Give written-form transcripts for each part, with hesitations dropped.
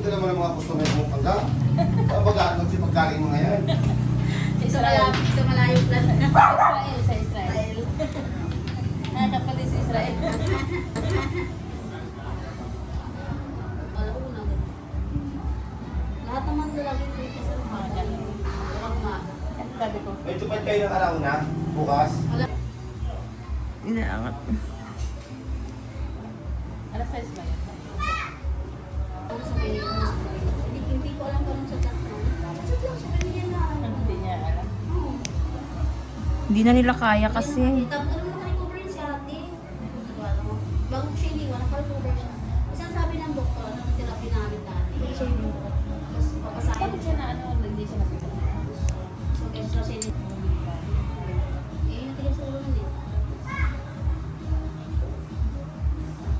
Ito naman ang mga customer mo hanggang. Magsipaggaling mo ngayon. Sa malayo lang. Israel, sa Israel. Nakapatid sa Israel. Lahat naman lagi dito sa umaga. Sabi ko. May tupad kayo ng araw na, bukas. Inaangat. Alas 6 ba yan? Hindi ko alam kung sa tax na. Hindi niya alam. Hindi na nila kaya kasi. Ano mo naka-recover yun si ate? Bago siya iniwan, naka-recover siya. Isang sabi ng doktor, nung therapy namin dati. Tapos papasahin. Bakit siya na ano, hindi siya napita? So, extra siya din. Yung tigas sa ulo nun eh.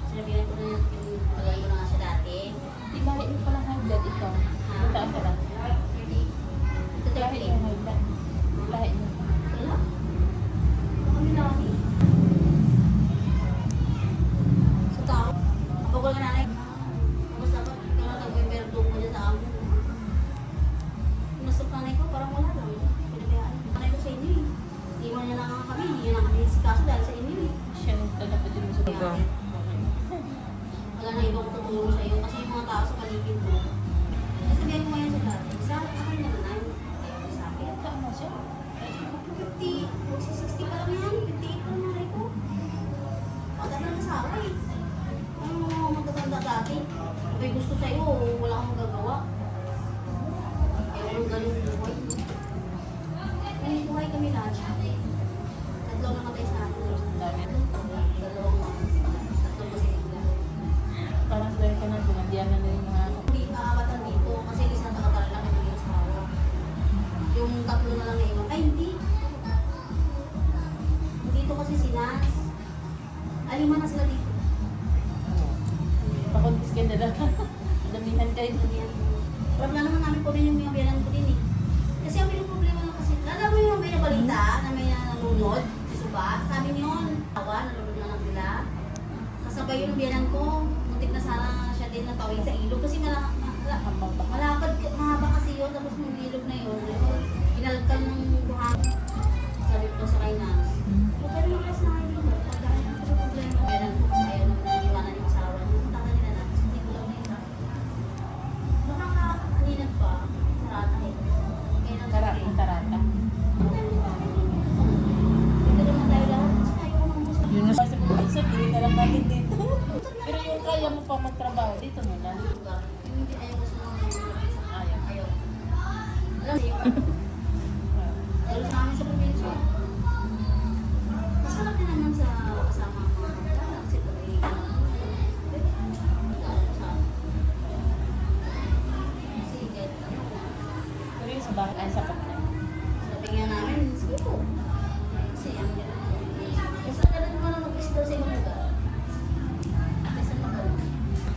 Sinabihan ko na yung pagay ko na nga siya dati. Di ba rin pala high blood ikaw? Puntaan ka lang. Ito Lahi 30. yung high blood. Lahi mo. Wala. Kami lagi. Sa tao. Kapag wala ka nanay. Tapos dapat kung nag-memberdo ko dyan sa amo. Yung nasa nanay ko, parang wala lang. Pinabayaan. Nanay ko sa inyo eh. Iwan niya na nga kami. Hindi na kami si kaso dahil sa inyo eh. Siya nung dapat din mo sa Ito. Wala na ibang tutulong sa iyo. Kasi yung mga tao sa paligid mo. Kasi sabihin ko ngayon sa dati. Sa akin naman ay sa akin. Tama siya. 50, magsi-60 pa lang yan. 58 pa lang nanay ko. Pagkata na sa akin. Ano mga magtatanda dati? May gusto sa'yo, wala kang magagawa. Kaya walang galing buhay. May buhay kami lahat. Tatlo namatay sa akin. Dalawang tatlong masigla. Parang dahil ka na gumandiyan na yung mga Hindi nakakabatan dito kasi isang nakatala lang yung asawa. Yung tatlo na lang na iwan. Ay, hindi. Dito kasi si Nas. Alima na sila dito. pakundis ka na lang. Damihan kayo. Problema naman namin po rin yung mga biyanan ko din eh. Kasi ang may problema lang kasi, alam mo yung may nabalita na may nalunod, gusto ba? Sabi niyo yun, tawa, nalunod na lang sila. Kasabay yung biyanan ko, muntik na sana siya din natawid sa ilog kasi malapad, mahaba kasi yun, tapos yung ilog na yun, pinalkan ng buhangin. Sabi ko sa kay Nas, pero yung rest na kayo dito, pagkain ang problema. Biyanan ko kasi ayaw naman nang iwanan yung asawa niya, punta ka nila Nas, hindi ko lang nila. Nakakaninag pa, sarata eh. Kaya nang Ang tarata. Dito naman tayo lahat, kasi ayaw ko nang gusto. Yun na. Kasi minsan, hindi na lang natin dito. Pero yung kaya mo pa magtrabaho, dito mo na. Hindi ayaw ko sa mga Ayaw. ayaw. Alam mo, ayaw sa amin sa probinsya. Masarap din naman sa kasama ang mga kapatid. Kasi pag Pero yung sa bahay, ay sapat na. sabi nga namin, sige po. Kasi ang kasi talaga naman ang mag-isip sa ibang lugar. Kasi magaling.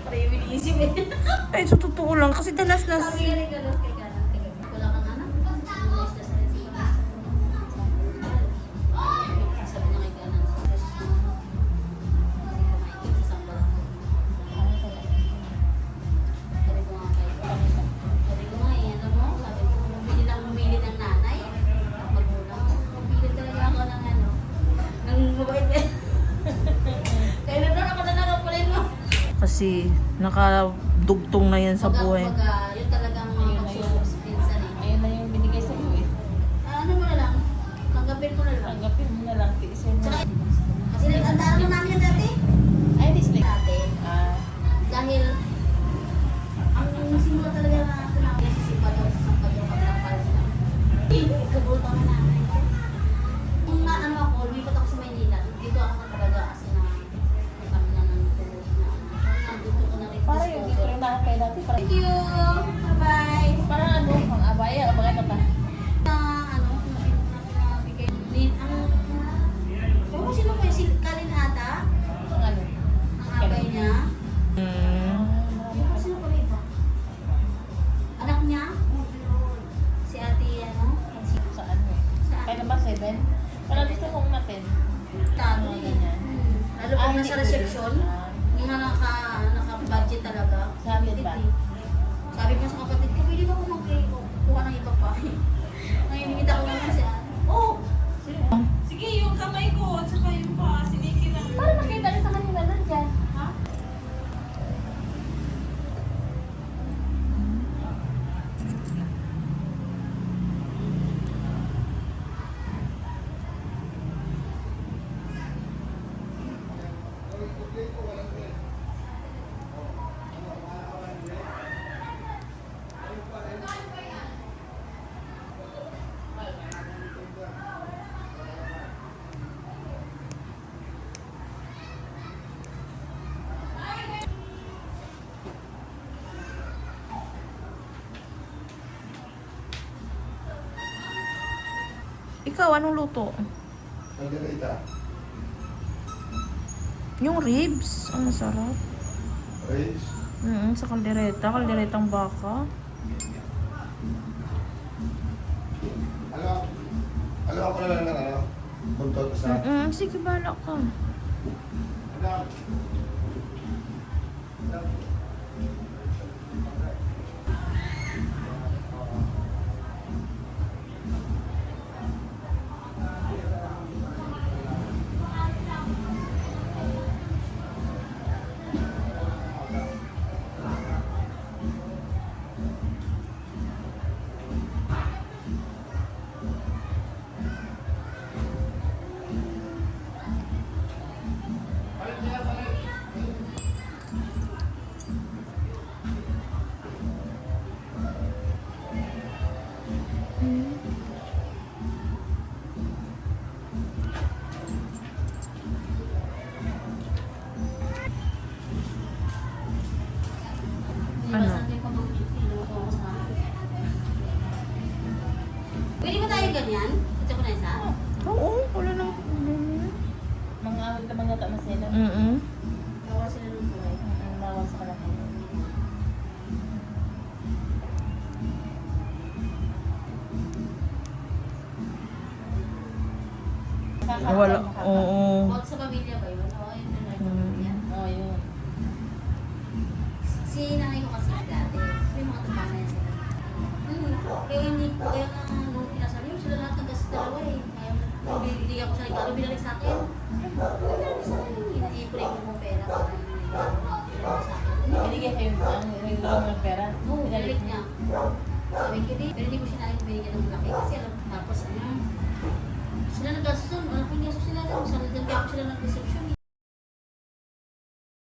Para yung iniisip eh. Ay, so totoo lang. Kasi dalas na. Sabi nga rin galot kay Kanan. Wala kang anak. Mag-isip sa rin sa sabi niya kay Kanan. Isang balak. Sabi ko nga kay Sabi ko nga eh, alam mo, sabi ko, bumili lang bumili ng nanay. Magulang. Bumili talaga ako ng ano, ng mabait eh. Kaya na doon ako na nakapunin mo. Kasi nakadugtong na yan sa buhay. Yun talagang mga pagsulos pinsan eh. Ayun na yung binigay sa iyo eh. Ano mo na lang, tanggapin mo na lang. Tanggapin mo na lang, tiisin mo. Tsaka, kasi nagandaan mo namin yan dati. Ay, dislike. Dati. Dahil, ang simula talaga na namin sa Simbado, sa Sampado, pagkakal sila. Ikabulto na namin. Kung na ano ako, lumipat ako sa Maynila, dito ako talaga kasi na kami na nandito na. Nandito ko na rin. Para yung dito rin nakakay natin. Para Thank you! Bye-bye! Parang ano, ang abaya, abaya ka pa. Ano, nabigay. Pero sino po yung si Kalin ata? Ang ano. Ang abay niya? Hmm. Sino po ito? Anak niya? Si ate, ano? Sa ano eh. Saan? Kaya naman 7. Parang gusto kong natin. Tago Ano, eh. ganyan. Lalo pag nasa reception, yung naka-budget talaga. Sa amin ba? Hindi. Sabi ko sa kapatid ko, pwede ba ako magkuha ng iba pa? Ngayon, nimita ko naman siya. Oh! Sige, yung kamay ko at saka yung paa, siniki lang. Para makita rin sa kanila nandyan. Ha? Ikaw, anong luto? Margarita. Yung ribs. Ang masarap. Rage. Sa kaldereta. Kalderetang baka. Alam ako na lang ng ano. Buntot sa... Sige, bahala ka. Alam. Ano? Pwede ba tayo ganyan? Sa ko na isa? Oo, wala nang... Mga awit naman yata na sila. Gawa sila ng buhay. Mawag sa kalaki. Wala. Oo. Bawat sa pamilya ba yun? Oo, yun na lang pamilya. Oo, yun. Si nanay ko kasi dati, may mga tabana yan sila. Kaya hindi ko, kaya nga nung pinasal yun, sila lahat ng gas dalawa eh. Kaya nung bibili ako sa regalo, binalik sa akin. Binalik sa akin. Ina-i-pray ko mong pera para binalik sa akin. Binigyan kayo ang regular ng pera. Oo, binalik niya. Sabi ko di, pero hindi ko siya namin binigyan ng laki kasi alam ko